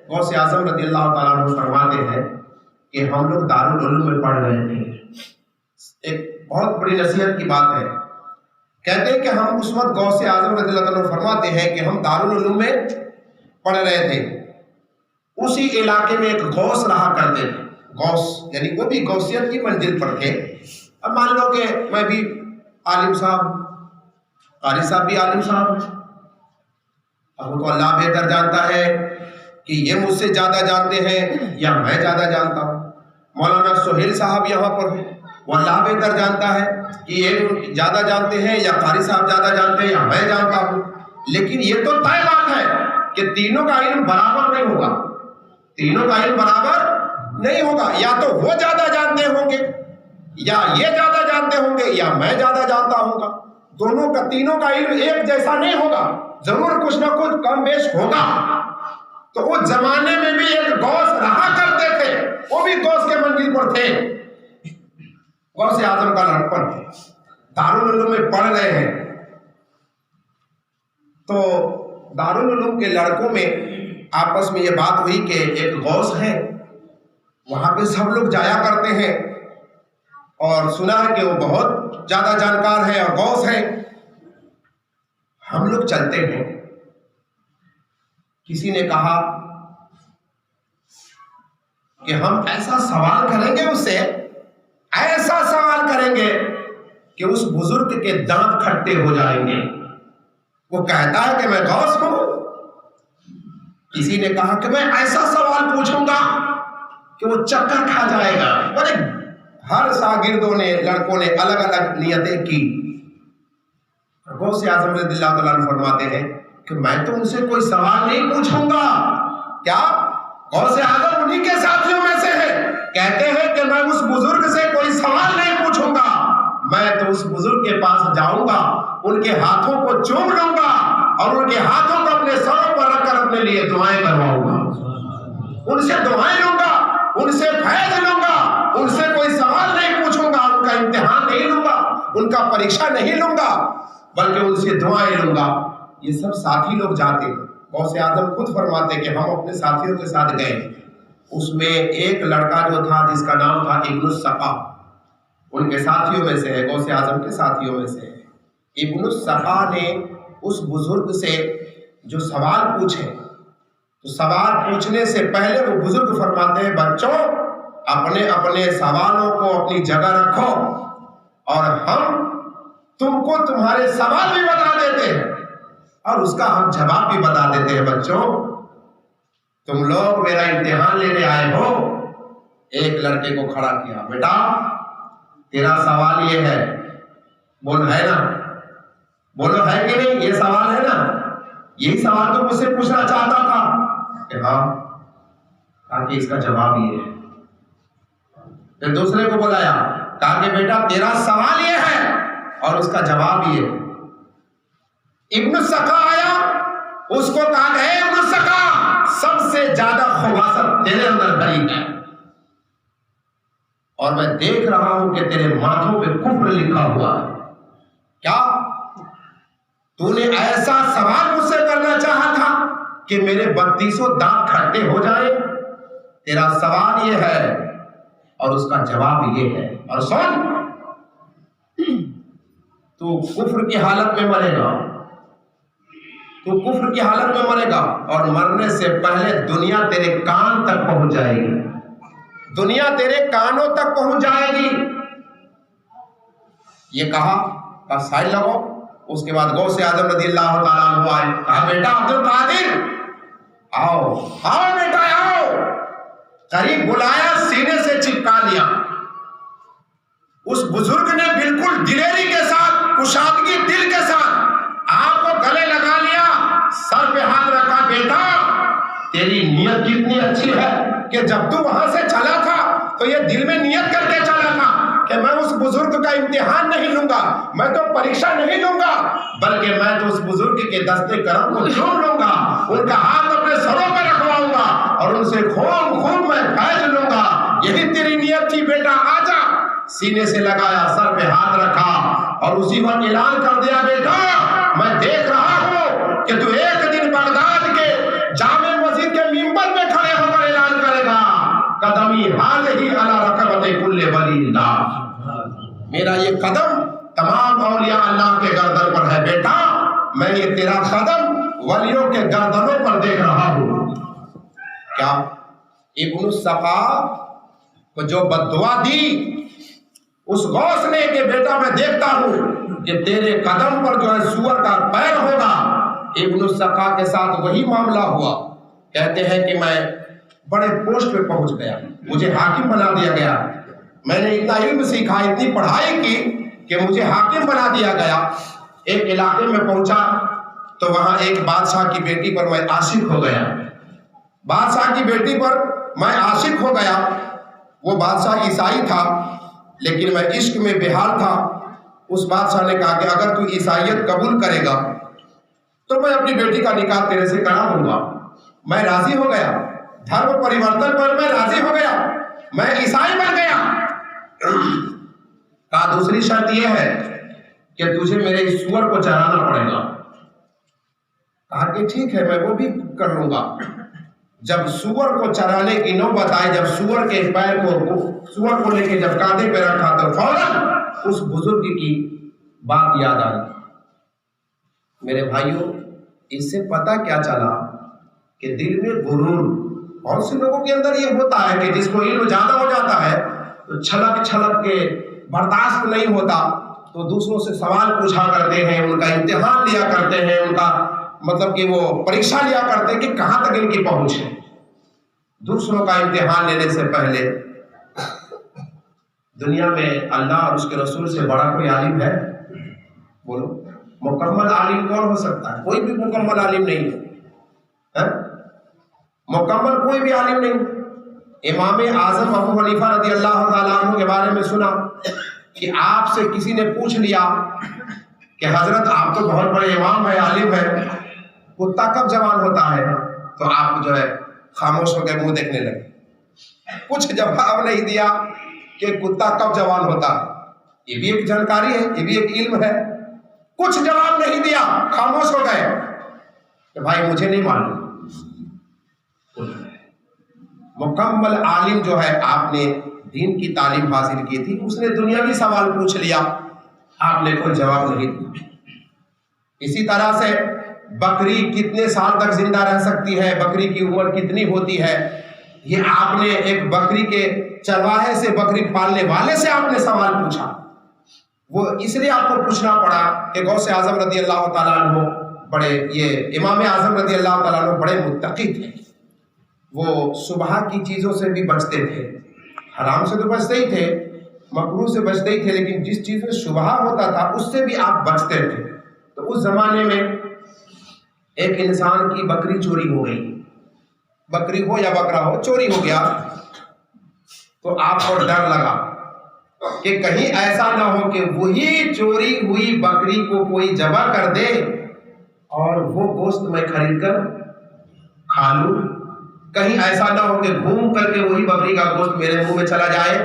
غوث اعظم رضی اللہ تعالیٰ عنہ فرماتے ہیں کہ ہم لوگ دارالعلوم میں پڑھ رہے تھے. ایک بہت بڑی نصیحت کی بات ہے. کہتے ہیں کہ ہم اس وقت غوث اعظم رضی اللہ تعالیٰ عنہ فرماتے ہیں کہ ہم دارالعلوم میں پڑھ رہے تھے. اسی علاقے میں ایک غوث رہا کرتے تھے. غوث یعنی وہ بھی غوثیت کی منزل پر تھے. اب مان لو کہ میں بھی عالم صاحب، قاری صاحب بھی عالم صاحب ہیں. اب وہ تو اللہ بہتر جانتا ہے کہ یہ مجھ سے زیادہ جانتے ہیں یا میں زیادہ جانتا ہوں. مولانا سہیل صاحب یہاں پر ہیں، وہ اللہ بہتر جانتا ہے کہ یہ زیادہ جانتے ہیں یا قاری صاحب زیادہ جانتے ہیں یا میں جانتا ہوں. لیکن یہ تو طے بات ہے کہ تینوں کا علم برابر نہیں ہوگا. تینوں کا علم برابر نہیں ہوگا. یا تو وہ زیادہ جانتے ہوں گے یا یہ زیادہ جانتے ہوں گے یا میں زیادہ جانتا ہوں گا. دونوں کا، تینوں کا علم ایک جیسا نہیں ہوگا. ضرور کچھ نہ کچھ کم بیش ہوگا. تو اس زمانے میں بھی ایک غوث رہا کرتے تھے. وہ بھی غوث کے منزل پر تھے. غوث اعظم کا لڑکپن تھے. دارالعلوم میں پڑھ رہے ہیں. تو دارالعلوم کے لڑکوں میں آپس میں یہ بات ہوئی کہ ایک غوث ہے، وہاں پہ سب لوگ جایا کرتے ہیں اور سنا ہے کہ وہ بہت زیادہ جانکار ہے اور غوث ہے. ہم لوگ چلتے ہیں. کسی نے کہا کہ ہم ایسا سوال کریں گے اس سے، ایسا سوال کریں گے کہ اس بزرگ کے دانت کھٹے ہو جائیں گے. وہ کہتا ہے کہ میں غوث ہوں. کسی نے کہا کہ میں ایسا سوال پوچھوں گا کہ وہ چکر کھا جائے گا. اور ہر شاگردوں نے، لڑکوں نے الگ الگ نیتیں کی. غوث اعظم رضی اللہ تعالیٰ عنہ فرماتے ہیں کہ میں تو ان سے کوئی سوال نہیں پوچھوں گا. کیا؟ غوث اعظم انہی کے ساتھیوں میں سے ہے. کہتے ہیں کہ میں اس بزرگ سے کوئی سوال نہیں پوچھوں گا. میں تو اس بزرگ کے پاس جاؤں گا، ان کے ہاتھوں کو چوم لوں گا اور ان کے ہاتھوں کو اپنے سروں پر رکھ کر اپنے لیے دعائیں کرواؤں گا. ان سے دعائیں لوں گا، ان سے فیض لوں گا. ان سے کوئی سوال نہیں پوچھوں گا، ان کا امتحان نہیں لوں گا، ان کا پریکشا نہیں لوں گا، بلکہ ان سے دعائیں لوں گا. یہ سب ساتھی لوگ جاتے ہیں. غوث اعظم خود فرماتے کہ ہم اپنے ساتھیوں کے ساتھ گئے. اس میں ایک لڑکا جو تھا جس کا نام تھا ابن السقا، ان کے ساتھیوں میں سے ہے، غوث اعظم کے ساتھیوں میں سے ہے. ابن السقا نے اس بزرگ سے جو سوال پوچھے، تو سوال پوچھنے سے پہلے وہ بزرگ فرماتے ہیں بچوں اپنے اپنے سوالوں کو اپنی جگہ رکھو اور ہم تم کو تمہارے سوال بھی بتا دیتے ہیں اور اس کا ہم جواب بھی بتا دیتے ہیں. بچوں تم لوگ میرا امتحان لینے آئے ہو. ایک لڑکے کو کھڑا کیا، بیٹا تیرا سوال یہ ہے، بول ہے نا، بولو ہے کہ نہیں، یہ سوال ہے نا، یہی سوال تو مجھ سے پوچھنا چاہتا تھا. کہ ہاں، تاکہ اس کا جواب یہ ہے. پھر دوسرے کو بلایا، کہا کہ بیٹا تیرا سوال یہ ہے اور اس کا جواب یہ ہے. ابن السقا آیا، اس کو کہا کہ اے ابن السقا، سب سے زیادہ خباثت تیرے اندر بھری ہے اور میں دیکھ رہا ہوں کہ تیرے ماتھوں پہ کفر لکھا ہوا ہے. کیا تو نے ایسا سوال مجھ سے کرنا چاہا تھا کہ میرے 32 دانت کھٹے ہو جائیں؟ تیرا سوال یہ ہے اور اس کا جواب یہ ہے. اور سن، تو کفر کی حالت میں مرے گا، تو کفر کی حالت میں مرے گا اور مرنے سے پہلے دنیا تیرے کان تک پہنچ جائے گی، دنیا تیرے کانوں تک پہنچ جائے گی. یہ کہا سائل لگو. اس کے بعد غوث اعظم رضی اللہ تعالیٰ عنہ آئے. کہا بیٹا عبد القادر آؤ، آؤ بیٹا آؤ. قریب بلایا، سینے سے چپکا لیا. اس بزرگ نے بالکل دلیری کے ساتھ، کشادگی دل کے ساتھ آپ کو گلے لگا لیا، سر پہ ہاتھ رکھا. بیٹا تیری نیت کتنی اچھی ہے کہ جب تو وہاں سے چلا تھا تو یہ دل میں نیت کر کے چلا تھا کہ میں اس بزرگ کا امتحان نہیں لوں گا، میں تو پریکشا نہیں لوں گا، بلکہ میں تو اس بزرگ کے دستے کرم کو چوم لوں گا، ان کا ہاتھ اپنے سروں پہ رکھواؤں گا اور ان سے خوب خوب میں فیض لوں گا. یہی تیری نیت تھی بیٹا، آ جا. سینے سے لگایا، سر پہ ہاتھ رکھا اور اسی وقت اعلان کر دیا بیٹا میں دیکھ رہا ہوں کہ تو ایک دن بغداد کے جامع مسجد کے منبر پہ کھڑے قدمی هذه على رقبۃ کل ولی اللہ، میرا یہ قدم تمام اولیاء اللہ کے گردن پر ہے بیٹا، میں یہ تیرا قدم ولیوں کے گردنوں پر دیکھ رہا ہوں۔ کیا ابن السقا کو جو بد دعا دی اس غوث نے کہ بیٹا میں دیکھتا ہوں کہ تیرے قدم پر جو ہے سور کا پیر ہوگا، ابن السقا کے ساتھ وہی معاملہ ہوا۔ کہتے ہیں کہ میں بڑے پوسٹ پہ پہنچ گیا، مجھے حاکم بنا دیا گیا، میں نے اتنا علم سیکھا، اتنی پڑھائی کی کہ مجھے حاکم بنا دیا گیا۔ ایک علاقے میں پہنچا تو وہاں ایک بادشاہ کی بیٹی پر میں عاشق ہو گیا، بادشاہ کی بیٹی پر میں عاشق ہو گیا۔ وہ بادشاہ عیسائی تھا لیکن میں عشق میں بحال تھا۔ اس بادشاہ نے کہا کہ اگر تو عیسائیت قبول کرے گا تو میں اپنی بیٹی کا نکاح تیرے سے کرا دوں گا۔ میں راضی ہو گیا، دھرم پریورتن پر میں راضی ہو گیا، میں عیسائی بن گیا۔ کہا دوسری شرط یہ ہے کہ تجھے میرے اس سور کو چرانا پڑے گا۔ کہا کہ ٹھیک ہے میں وہ بھی کر لوں گا۔ جب سور کو چرانے کی نوبت آئی، جب سور کے پیر کو سور کو لے کے جب کاندھے پہ رکھا تو فوراً اس بزرگ کی بات یاد آئی۔ میرے بھائیوں، اس سے پتہ کیا چلا کہ دل میں غرور، بہت سے لوگوں کے اندر یہ ہوتا ہے کہ جس کو علم زیادہ ہو جاتا ہے تو چھلک چھلک کے برداشت نہیں ہوتا تو دوسروں سے سوال پوچھا کرتے ہیں، ان کا امتحان لیا کرتے ہیں، ان کا مطلب کہ وہ پریکشا لیا کرتے ہیں کہ کہاں تک ان کی پہنچ ہے۔ دوسروں کا امتحان لینے سے پہلے دنیا میں اللہ اور اس کے رسول سے بڑا کوئی عالم ہے؟ بولو، مکمل عالم کون ہو سکتا ہے؟ کوئی بھی مکمل عالم نہیں ہے، مکمل کوئی بھی عالم نہیں۔ امام اعظم ابو حنیفہ رضی اللہ تعالیٰ عنہ کے بارے میں سنا کہ آپ سے کسی نے پوچھ لیا کہ حضرت آپ تو بہت بڑے امام ہیں، عالم ہیں، کتا کب جوان ہوتا ہے؟ تو آپ جو ہے خاموش ہو کے منہ دیکھنے لگے، کچھ جواب نہیں دیا کہ کتا کب جوان ہوتا ہے۔ یہ بھی ایک جانکاری ہے، یہ بھی ایک علم ہے۔ کچھ جواب نہیں دیا، خاموش ہو گئے کہ بھائی مجھے نہیں معلوم۔ مکمل عالم جو ہے، آپ نے دین کی تعلیم حاصل کی تھی، اس نے دنیاوی سوال پوچھ لیا، آپ نے کوئی جواب نہیں دیا۔ اسی طرح سے بکری کتنے سال تک زندہ رہ سکتی ہے، بکری کی عمر کتنی ہوتی ہے، یہ آپ نے ایک بکری کے چرواہے سے، بکری پالنے والے سے آپ نے سوال پوچھا۔ وہ اس لیے آپ کو پوچھنا پڑا کہ غوث اعظم رضی اللہ تعالیٰ عنہ بڑے، یہ امام اعظم رضی اللہ تعالیٰ عنہ بڑے متقی تھے۔ وہ صبح کی چیزوں سے بھی بچتے تھے، حرام سے تو بچتے ہی تھے، مکروہ سے بچتے ہی تھے، لیکن جس چیز میں شبہ ہوتا تھا اس سے بھی آپ بچتے تھے۔ تو اس زمانے میں ایک انسان کی بکری چوری ہو گئی، بکری ہو یا بکرا ہو، چوری ہو گیا، تو آپ کو ڈر لگا کہ کہیں ایسا نہ ہو کہ وہی چوری ہوئی بکری کو کوئی ذبح کر دے اور وہ گوشت میں خرید کر کھا لوں، کہیں ایسا نہ ہو کہ گھوم کر کے وہی بکری کا گوشت میرے منہ میں چلا جائے۔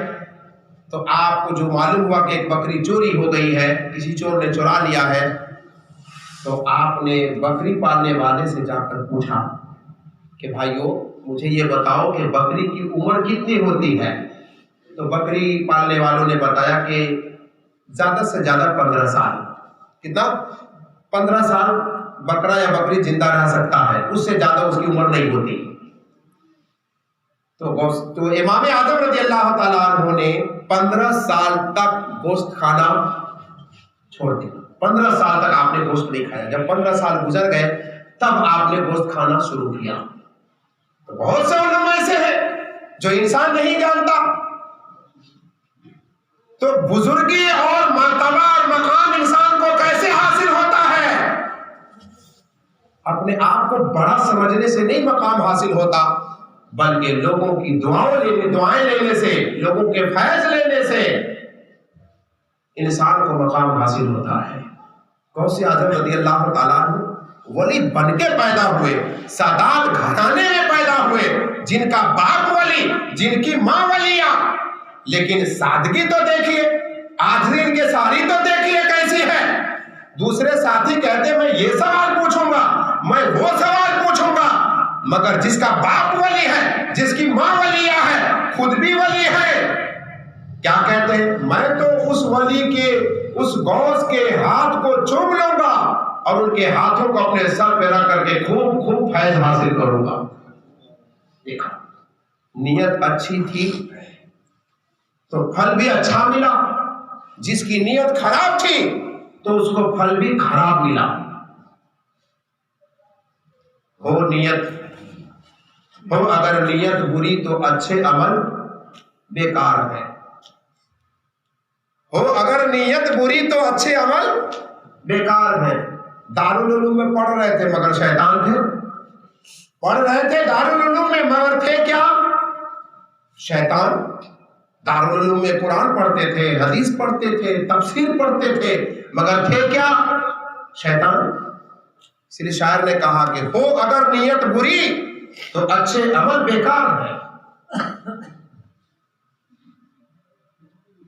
تو آپ کو جو معلوم ہوا کہ ایک بکری چوری ہو گئی ہے، کسی چور نے چرا لیا ہے، تو آپ نے بکری پالنے والے سے جا کر پوچھا کہ بھائیو مجھے یہ بتاؤ کہ بکری کی عمر کتنی ہوتی ہے؟ تو بکری پالنے والوں نے بتایا کہ زیادہ سے زیادہ 15 سال۔ کتنا؟ 15 سال بکرا یا بکری زندہ رہ سکتا ہے، اس سے زیادہ اس کی عمر نہیں ہوتی۔ تو امام اعظم رضی اللہ تعالیٰ عنہ نے 15 سال تک گوشت کھانا چھوڑ دیا۔ 15 سال تک آپ نے گوشت نہیں کھایا۔ جب 15 سال گزر گئے تب آپ نے گوشت کھانا شروع کیا۔ تو بہت سے علماء ایسے ہیں جو انسان نہیں جانتا۔ تو بزرگی اور مرتبہ اور مقام انسان کو کیسے حاصل ہوتا ہے؟ اپنے آپ کو بڑا سمجھنے سے نہیں مقام حاصل ہوتا، بلکہ لوگوں کی دعائیں لینے سے، لوگوں کے فیض لینے سے انسان کو مقام حاصل ہوتا ہے۔ غوث اعظم رضی اللہ تعالیٰ عنہ ولی بن کے پیدا ہوئے، سادات گھرانے میں پیدا ہوئے، جن کا باپ ولی، جن کی ماں ولیہ، لیکن سادگی تو دیکھیے، آخرین کے ساری تو دیکھیے کیسی ہے۔ دوسرے ساتھی کہتے میں یہ سوال پوچھوں گا، میں وہ سوال پوچھوں گا، مگر جس کا باپ ولی ہے، جس کی ماں ولیہ ہے، خود بھی کیا کہتے ہیں؟ میں تو اس ولی کے، اس غوث کے ہاتھ کو چوم لوں گا اور ان کے ہاتھوں کو اپنے سر پہ رکھ کر کے خوب خوب فیض حاصل کروں گا۔ دیکھا، نیت اچھی تھی تو پھل بھی اچھا ملا، جس کی نیت خراب تھی تو اس کو پھل بھی خراب ملا۔ ہو نیت، ہو اگر نیت بری تو اچھے عمل بیکار ہے، ہو اگر نیت بری تو اچھے عمل بیکار ہے۔ دارالعلوم میں پڑھ رہے تھے مگر شیطان تھے، پڑھ رہے تھے دارالعلوم میں مگر تھے کیا؟ شیطان۔ دارالعلوم میں قرآن پڑھتے تھے، حدیث پڑھتے تھے، تفسیر پڑھتے تھے، مگر تھے کیا؟ شیطان۔ اس لیے شاعر نے کہا کہ ہو اگر نیت بری تو اچھے عمل بیکار ہے۔